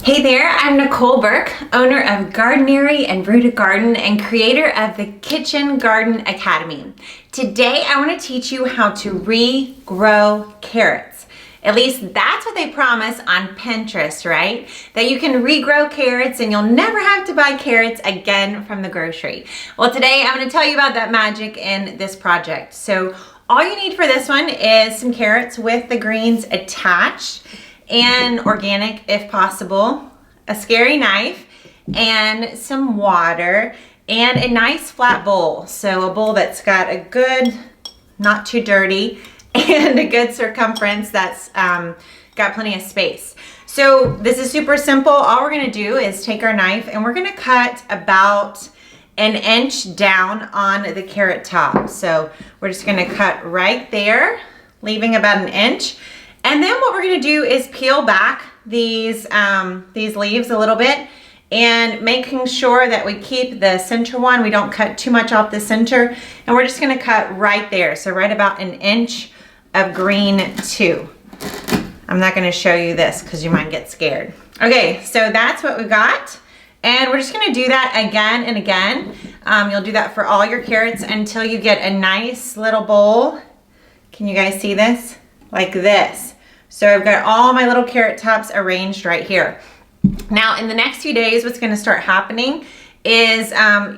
Hey there, I'm Nicole Burke, owner of Gardenery and Rooted Garden and creator of the Kitchen Garden Academy. Today I want to teach you how to regrow carrots. At least that's what they promise on Pinterest, right? That you can regrow carrots and you'll never have to buy carrots again from the grocery. Well, today I'm going to tell you about that magic in this project. So all you need for this one is some carrots with the greens attached, and organic if possible, a scary knife, and some water, and a nice flat bowl. So a bowl that's got a good, not too dirty, and a good circumference that's got plenty of space. So this is super simple. All we're gonna do is take our knife and we're gonna cut about an inch down on the carrot top. So we're just gonna cut right there, leaving about an inch. And then what we're gonna do is peel back these leaves a little bit and making sure that we keep the center one. We don't cut too much off the center. And we're just gonna cut right there. So right about an inch of green too. I'm not gonna show you this because you might get scared. Okay, so that's what we got. And we're just gonna do that again and again. You'll do that for all your carrots until you get a nice little bowl. Can you guys see this? Like this. So I've got all my little carrot tops arranged right here. Now in the next few days, what's gonna start happening is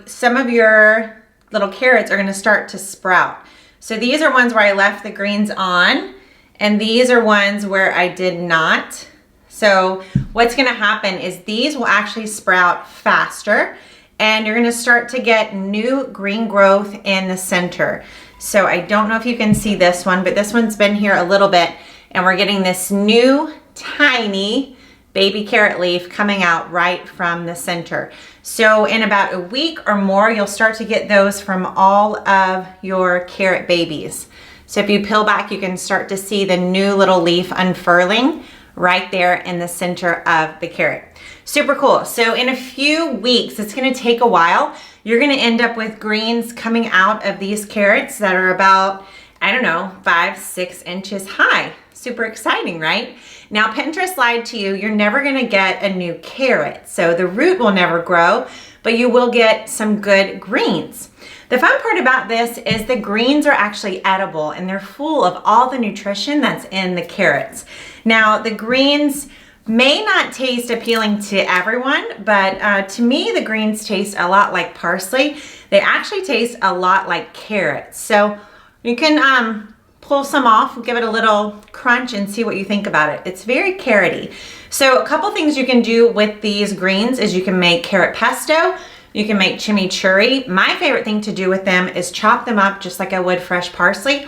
some of your little carrots are gonna start to sprout. So these are ones where I left the greens on, and these are ones where I did not. So what's gonna happen is these will actually sprout faster, and you're gonna start to get new green growth in the center. So I don't know if you can see this one, but this one's been here a little bit, and we're getting this new tiny baby carrot leaf coming out right from the center. So in about a week or more, you'll start to get those from all of your carrot babies. So if you peel back, you can start to see the new little leaf unfurling right there in the center of the carrot. Super cool. So in a few weeks, it's gonna take a while. You're gonna end up with greens coming out of these carrots that are about, I don't know, 5-6 inches high. Super exciting, right? Now Pinterest lied to you. You're never gonna get a new carrot. So the root will never grow, but you will get some good greens. The fun part about this is the greens are actually edible and they're full of all the nutrition that's in the carrots. Now the greens may not taste appealing to everyone, but to me, the greens taste a lot like parsley. They actually taste a lot like carrots. So you can pull some off, give it a little crunch and see what you think about it. It's very carroty. So a couple things you can do with these greens is you can make carrot pesto, you can make chimichurri. My favorite thing to do with them is chop them up just like I would fresh parsley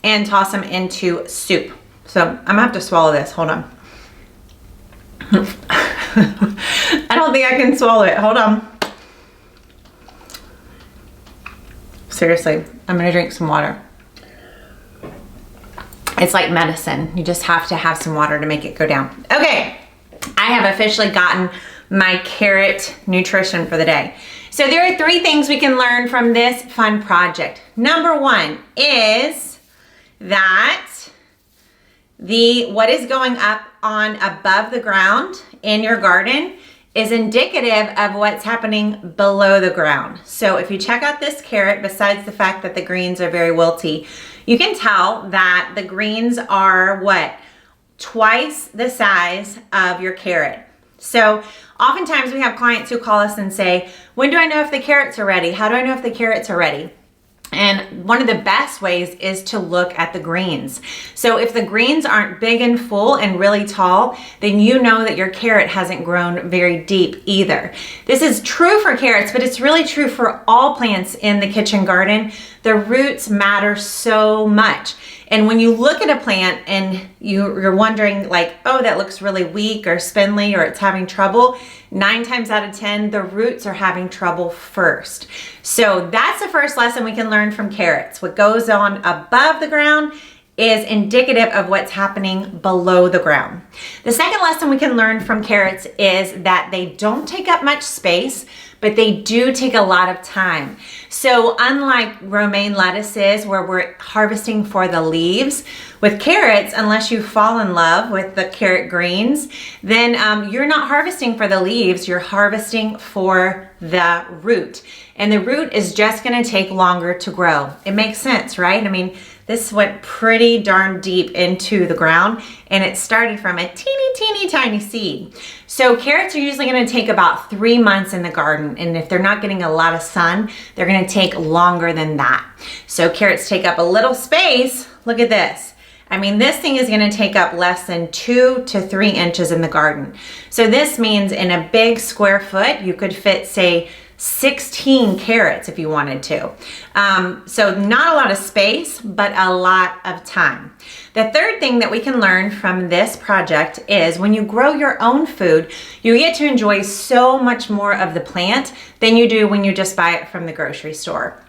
and toss them into soup. So I'm gonna have to swallow this, hold on. I don't think I can swallow it. Hold on. Seriously, I'm gonna drink some water. It's like medicine. You just have to have some water to make it go down. Okay, I have officially gotten my carrot nutrition for the day. So there are 3 things we can learn from this fun project. Number 1 is that what is going up on above the ground in your garden is indicative of what's happening below the ground. So if you check out this carrot, besides the fact that the greens are very wilty, you can tell that the greens are what? Twice the size of your carrot. So oftentimes we have clients who call us and say, when do I know if the carrots are ready? How do I know if the carrots are ready? And one of the best ways is to look at the greens. So if the greens aren't big and full and really tall, then you know that your carrot hasn't grown very deep either. This is true for carrots, but it's really true for all plants in the kitchen garden. The roots matter so much. And when you look at a plant and you're wondering like, oh, that looks really weak or spindly or it's having trouble, 9 times out of 10, the roots are having trouble first. So that's the first lesson we can learn from carrots. What goes on above the ground is indicative of what's happening below the ground. The second lesson we can learn from carrots is that they don't take up much space, but they do take a lot of time. So unlike romaine lettuces where we're harvesting for the leaves, with carrots, unless you fall in love with the carrot greens, then you're not harvesting for the leaves, you're harvesting for the root. And the root is just gonna take longer to grow. It makes sense, right? I mean, this went pretty darn deep into the ground and it started from a teeny tiny seed. So carrots are usually gonna take about 3 months in the garden, and if they're not getting a lot of sun, they're gonna take longer than that. So carrots take up a little space. Look at this. I mean, this thing is gonna take up less than 2 to 3 inches in the garden. So this means in a big square foot, you could fit, say, 16 carrots if you wanted to. So not a lot of space, but a lot of time. The third thing that we can learn from this project is when you grow your own food, you get to enjoy so much more of the plant than you do when you just buy it from the grocery store.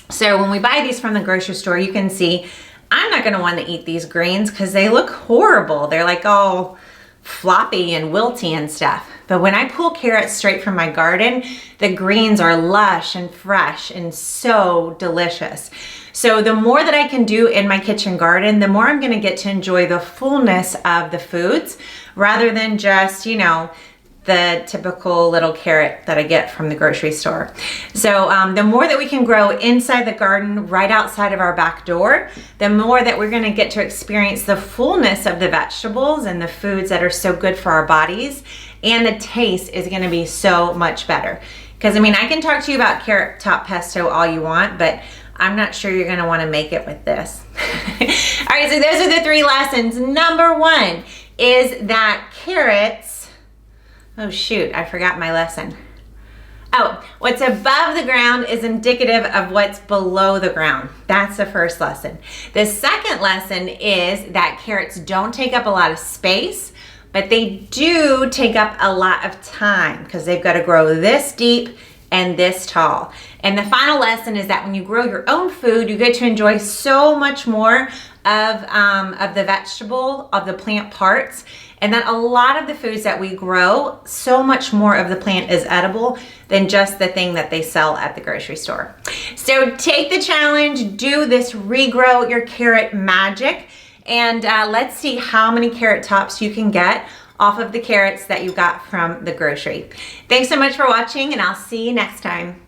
So when we buy these from the grocery store, you can see I'm not gonna want to eat these greens because they look horrible. They're like all floppy and wilty and stuff. But when I pull carrots straight from my garden, the greens are lush and fresh and so delicious. So the more that I can do in my kitchen garden, the more I'm gonna get to enjoy the fullness of the foods rather than just, you know, the typical little carrot that I get from the grocery store. So the more that we can grow inside the garden, right outside of our back door, the more that we're gonna get to experience the fullness of the vegetables and the foods that are so good for our bodies, and the taste is gonna be so much better. Because I mean, I can talk to you about carrot top pesto all you want, but I'm not sure you're gonna wanna make it with this. All right, so those are the 3 lessons. Number 1 is that carrots, oh shoot, I forgot my lesson. Oh, what's above the ground is indicative of what's below the ground. That's the first lesson. The second lesson is that carrots don't take up a lot of space, but they do take up a lot of time because they've got to grow this deep and this tall. And the final lesson is that when you grow your own food, you get to enjoy so much more of the vegetable, of the plant parts, and that a lot of the foods that we grow, so much more of the plant is edible than just the thing that they sell at the grocery store. So take the challenge, do this regrow your carrot magic, and let's see how many carrot tops you can get off of the carrots that you got from the grocery. Thanks so much for watching, and I'll see you next time.